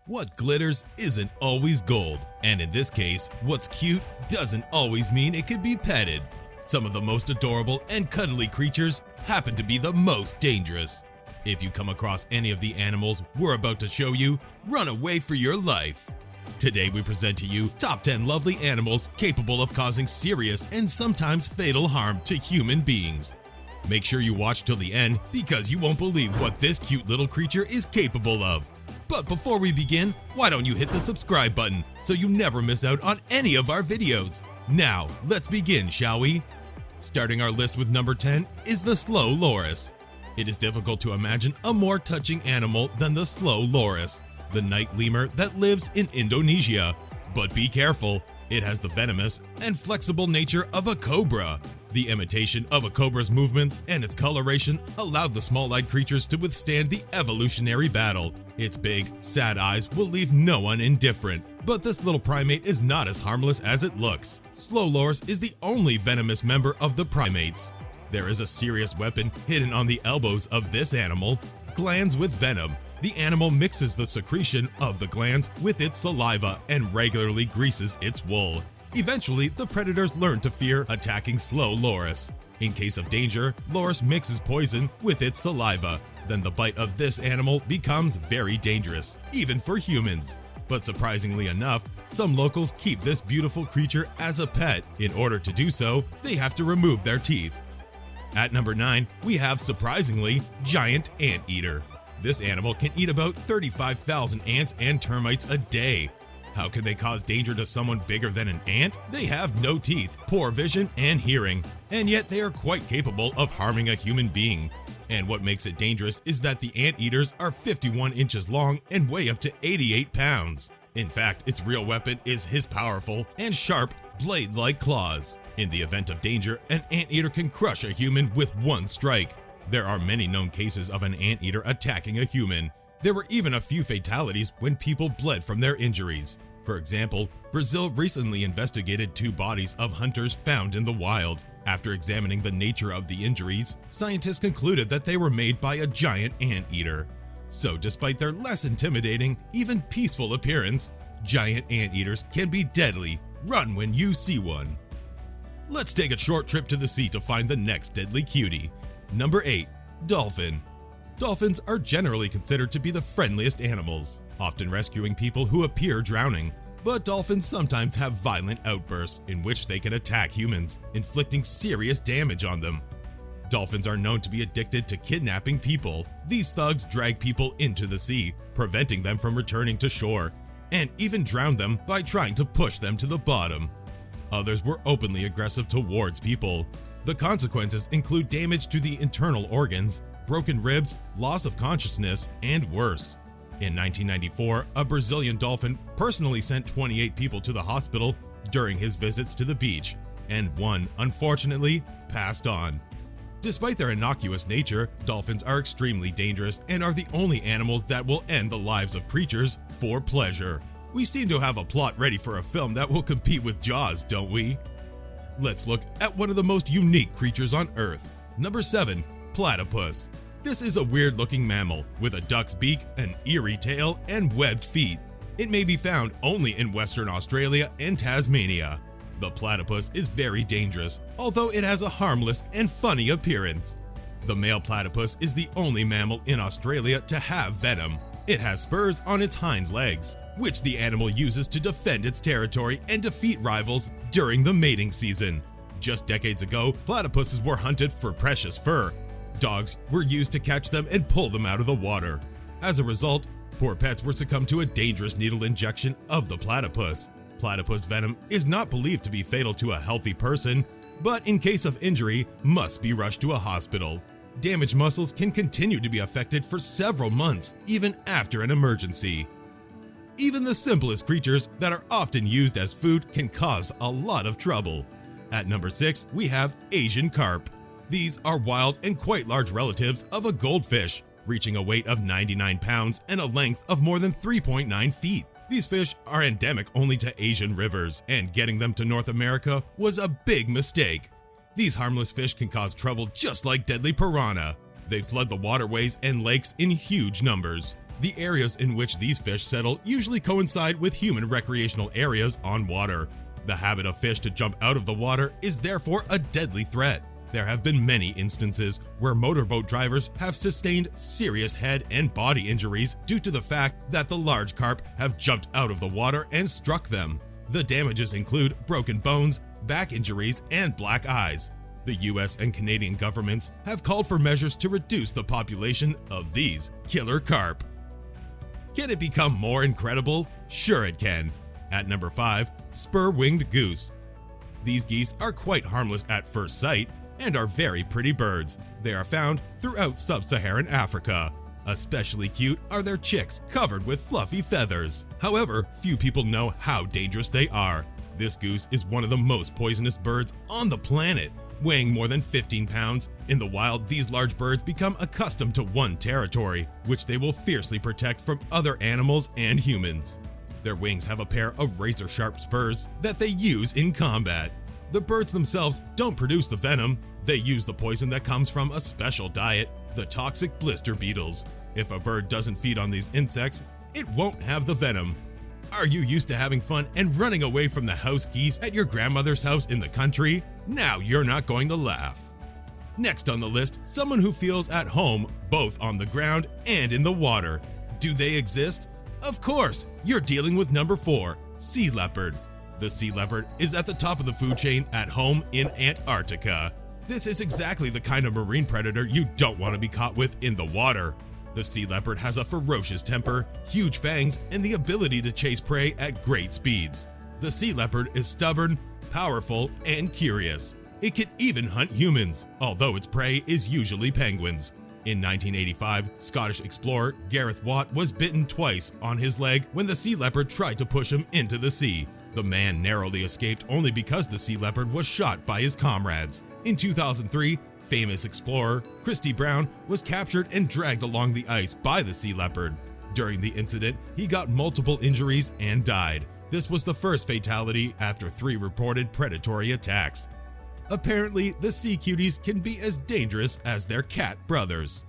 What glitters isn't always gold, and in this case, what's cute doesn't always mean it could be petted. Some of the most adorable and cuddly creatures happen to be the most dangerous. If you come across any of the animals we're about to show you, run away for your life. Today we present to you top 10 lovely animals capable of causing serious and sometimes fatal harm to human beings. Make sure you watch till the end because you won't believe what this cute little creature is capable of. But before we begin, why don't you hit the subscribe button so you never miss out on any of our videos. Now, let's begin, shall we? Starting our list with number 10 is the slow loris. It is difficult to imagine a more touching animal than the slow loris, the night lemur that lives in Indonesia. But be careful, it has the venomous and flexible nature of a cobra. The imitation of a cobra's movements and its coloration allowed the small-eyed creatures to withstand the evolutionary battle. Its big, sad eyes will leave no one indifferent. But this little primate is not as harmless as it looks. Slow loris is the only venomous member of the primates. There is a serious weapon hidden on the elbows of this animal, glands with venom. The animal mixes the secretion of the glands with its saliva and regularly greases its wool. Eventually, the predators learn to fear attacking slow loris. In case of danger, loris mixes poison with its saliva. Then the bite of this animal becomes very dangerous, even for humans. But surprisingly enough, some locals keep this beautiful creature as a pet. In order to do so, they have to remove their teeth. At number 9, we have, surprisingly, giant anteater. This animal can eat about 35,000 ants and termites a day. How can they cause danger to someone bigger than an ant? They have no teeth, poor vision, and hearing, and yet they are quite capable of harming a human being. And what makes it dangerous is that the anteaters are 51 inches long and weigh up to 88 pounds. In fact, its real weapon is his powerful and sharp blade-like claws. In the event of danger, an anteater can crush a human with one strike. There are many known cases of an anteater attacking a human. There were even a few fatalities when people bled from their injuries. For example, Brazil recently investigated 2 bodies of hunters found in the wild. After examining the nature of the injuries, scientists concluded that they were made by a giant anteater. So despite their less intimidating, even peaceful appearance, giant anteaters can be deadly. Run when you see one. Let's take a short trip to the sea to find the next deadly cutie. Number 8. Dolphin. Dolphins are generally considered to be the friendliest animals, often rescuing people who appear drowning. But dolphins sometimes have violent outbursts in which they can attack humans, inflicting serious damage on them. Dolphins are known to be addicted to kidnapping people. These thugs drag people into the sea, preventing them from returning to shore, and even drown them by trying to push them to the bottom. Others were openly aggressive towards people. The consequences include damage to the internal organs, broken ribs, loss of consciousness, and worse. In 1994, a Brazilian dolphin personally sent 28 people to the hospital during his visits to the beach, and one, unfortunately, passed on. Despite their innocuous nature, dolphins are extremely dangerous and are the only animals that will end the lives of creatures for pleasure. We seem to have a plot ready for a film that will compete with Jaws, don't we? Let's look at one of the most unique creatures on Earth. Number 7. Platypus. This is a weird-looking mammal with a duck's beak, an eerie tail, and webbed feet. It may be found only in Western Australia and Tasmania. The platypus is very dangerous, although it has a harmless and funny appearance. The male platypus is the only mammal in Australia to have venom. It has spurs on its hind legs, which the animal uses to defend its territory and defeat rivals during the mating season. Just decades ago, platypuses were hunted for precious fur. Dogs were used to catch them and pull them out of the water. As a result, poor pets were succumbed to a dangerous needle injection of the platypus. Platypus venom is not believed to be fatal to a healthy person, but in case of injury, must be rushed to a hospital. Damaged muscles can continue to be affected for several months, even after an emergency. Even the simplest creatures that are often used as food can cause a lot of trouble. At number 6, we have Asian carp. These are wild and quite large relatives of a goldfish, reaching a weight of 99 pounds and a length of more than 3.9 feet. These fish are endemic only to Asian rivers, and getting them to North America was a big mistake. These harmless fish can cause trouble just like deadly piranha. They flood the waterways and lakes in huge numbers. The areas in which these fish settle usually coincide with human recreational areas on water. The habit of fish to jump out of the water is therefore a deadly threat. There have been many instances where motorboat drivers have sustained serious head and body injuries due to the fact that the large carp have jumped out of the water and struck them. The damages include broken bones, back injuries, and black eyes. The US and Canadian governments have called for measures to reduce the population of these killer carp. Can it become more incredible? Sure it can. At number 5, Spur-winged Goose. These geese are quite harmless at first sight and are very pretty birds. They are found throughout sub-Saharan Africa. Especially cute are their chicks covered with fluffy feathers. However, few people know how dangerous they are. This goose is one of the most poisonous birds on the planet, weighing more than 15 pounds. In the wild, these large birds become accustomed to one territory, which they will fiercely protect from other animals and humans. Their wings have a pair of razor-sharp spurs that they use in combat. The birds themselves don't produce the venom. They use the poison that comes from a special diet, the toxic blister beetles. If a bird doesn't feed on these insects, it won't have the venom. Are you used to having fun and running away from the house geese at your grandmother's house in the country? Now you're not going to laugh. Next on the list, someone who feels at home both on the ground and in the water. Do they exist? Of course, you're dealing with number 4, sea leopard. The sea leopard is at the top of the food chain at home in Antarctica. This is exactly the kind of marine predator you don't want to be caught with in the water. The sea leopard has a ferocious temper, huge fangs, and the ability to chase prey at great speeds. The sea leopard is stubborn, powerful, and curious. It can even hunt humans, although its prey is usually penguins. In 1985, Scottish explorer Gareth Watt was bitten twice on his leg when the sea leopard tried to push him into the sea. The man narrowly escaped only because the sea leopard was shot by his comrades. In 2003, famous explorer Christy Brown was captured and dragged along the ice by the sea leopard. During the incident, he got multiple injuries and died. This was the first fatality after 3 reported predatory attacks. Apparently, the sea cuties can be as dangerous as their cat brothers.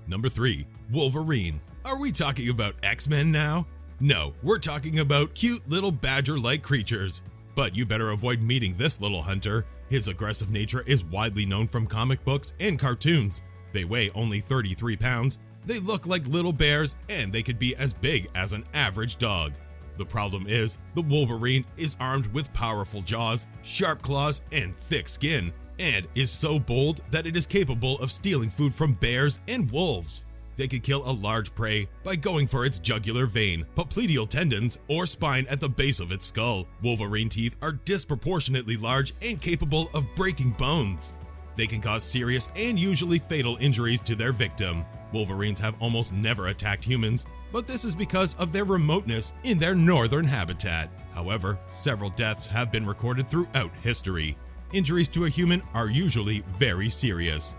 Number 3, Wolverine. Are we talking about X-Men now? No, we're talking about cute little badger-like creatures. But you better avoid meeting this little hunter. His aggressive nature is widely known from comic books and cartoons. They weigh only 33 pounds, they look like little bears, and they could be as big as an average dog. The problem is, the Wolverine is armed with powerful jaws, sharp claws, and thick skin, and is so bold that it is capable of stealing food from bears and wolves. They could kill a large prey by going for its jugular vein, popliteal tendons, or spine at the base of its skull. Wolverine teeth are disproportionately large and capable of breaking bones. They can cause serious and usually fatal injuries to their victim. Wolverines have almost never attacked humans, but this is because of their remoteness in their northern habitat. However, several deaths have been recorded throughout history. Injuries to a human are usually very serious.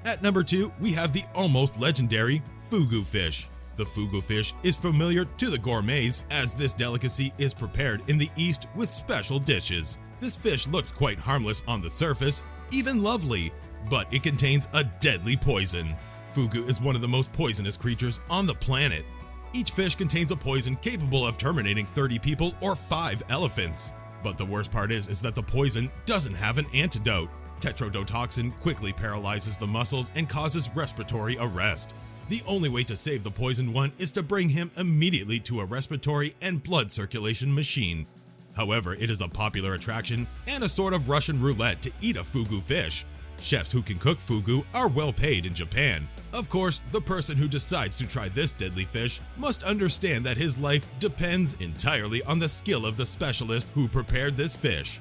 At number 2, we have the almost legendary Fugu Fish. The Fugu Fish is familiar to the gourmets as this delicacy is prepared in the East with special dishes. This fish looks quite harmless on the surface, even lovely, but it contains a deadly poison. Fugu is one of the most poisonous creatures on the planet. Each fish contains a poison capable of terminating 30 people or 5 elephants. But the worst part is that the poison doesn't have an antidote. Tetrodotoxin quickly paralyzes the muscles and causes respiratory arrest. The only way to save the poisoned one is to bring him immediately to a respiratory and blood circulation machine. However, it is a popular attraction and a sort of Russian roulette to eat a fugu fish. Chefs who can cook fugu are well paid in Japan. Of course, the person who decides to try this deadly fish must understand that his life depends entirely on the skill of the specialist who prepared this fish.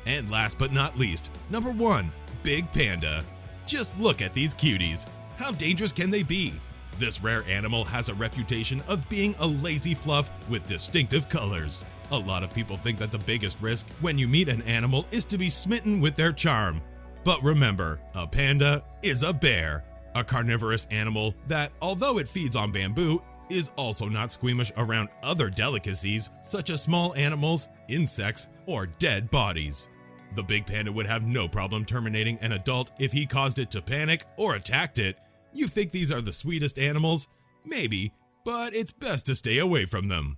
And last but not least, number 1, Big Panda. Just look at these cuties. How dangerous can they be? This rare animal has a reputation of being a lazy fluff with distinctive colors. A lot of people think that the biggest risk when you meet an animal is to be smitten with their charm. But remember, a panda is a bear, a carnivorous animal that, although it feeds on bamboo, is also not squeamish around other delicacies such as small animals, insects, or dead bodies. The big panda would have no problem terminating an adult if he caused it to panic or attacked it. You think these are the sweetest animals? Maybe, but it's best to stay away from them.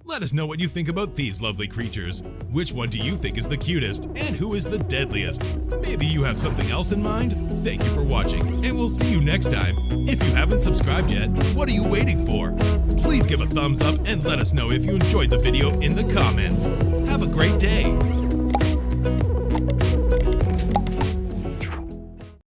Let us know what you think about these lovely creatures. Which one do you think is the cutest, and who is the deadliest? Maybe you have something else in mind? Thank you for watching, and we'll see you next time. If you haven't subscribed yet, what are you waiting for? Please give a thumbs up and let us know if you enjoyed the video in the comments. Have a great day!